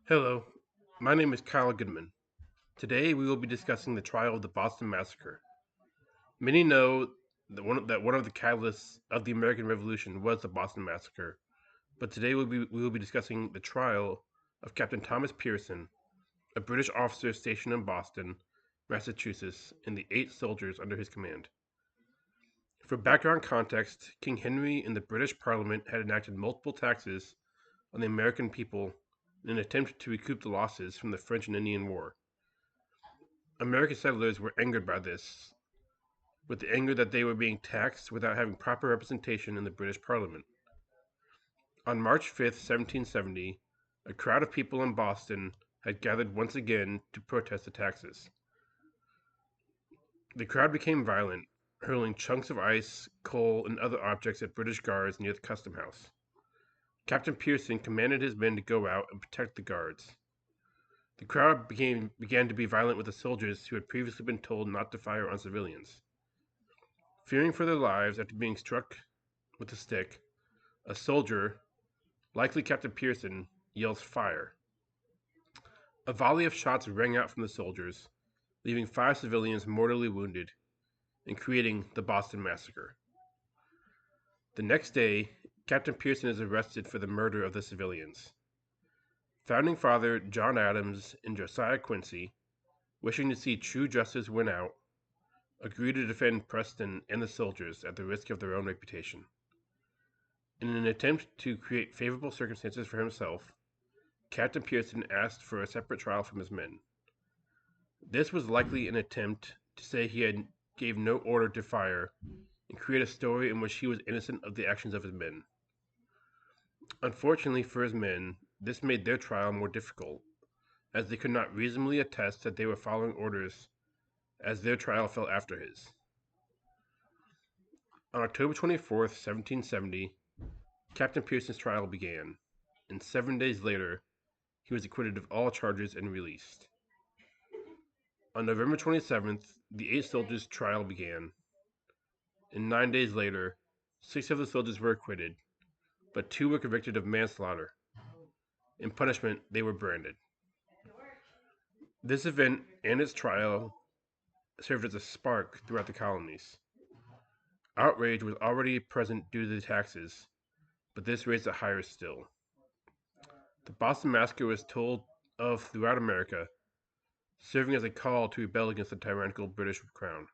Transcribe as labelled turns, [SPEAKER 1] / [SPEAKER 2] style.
[SPEAKER 1] Hello, my name is Kyle Goodman. Today we will be discussing the trial of the Boston Massacre. Many know that one of the catalysts of the American Revolution was the Boston Massacre, but today we will be discussing the trial of Captain Thomas Pearson, a British officer stationed in Boston, Massachusetts, and the 8 soldiers under his command. For background context, King Henry and the British Parliament had enacted multiple taxes on the American people in an attempt to recoup the losses from the French and Indian War. American settlers were angered by this, with the anger that they were being taxed without having proper representation in the British Parliament. On March 5th, 1770, a crowd of people in Boston had gathered once again to protest the taxes. The crowd became violent, hurling chunks of ice, coal, and other objects at British guards near the custom house. Captain Pearson commanded his men to go out and protect the guards. The crowd began to be violent with the soldiers who had previously been told not to fire on civilians. Fearing for their lives after being struck with a stick, a soldier, likely Captain Pearson, yells fire. A volley of shots rang out from the soldiers, leaving 5 civilians mortally wounded and creating the Boston Massacre. The next day, Captain Pearson is arrested for the murder of the civilians. Founding Father John Adams and Josiah Quincy, wishing to see true justice win out, agreed to defend Preston and the soldiers at the risk of their own reputation. In an attempt to create favorable circumstances for himself, Captain Pearson asked for a separate trial from his men. This was likely an attempt to say gave no order to fire and create a story in which he was innocent of the actions of his men. Unfortunately for his men, this made their trial more difficult, as they could not reasonably attest that they were following orders, as their trial fell after his. On October 24th, 1770, Captain Pearson's trial began, and 7 days later, he was acquitted of all charges and released. On November 27th, the 8 soldiers' trial began, and 9 days later, 6 of the soldiers were acquitted, but 2 were convicted of manslaughter. In punishment, they were branded. This event and its trial served as a spark throughout the colonies. Outrage was already present due to the taxes, but this raised it higher still. The Boston Massacre was told of throughout America, serving as a call to rebel against the tyrannical British crown.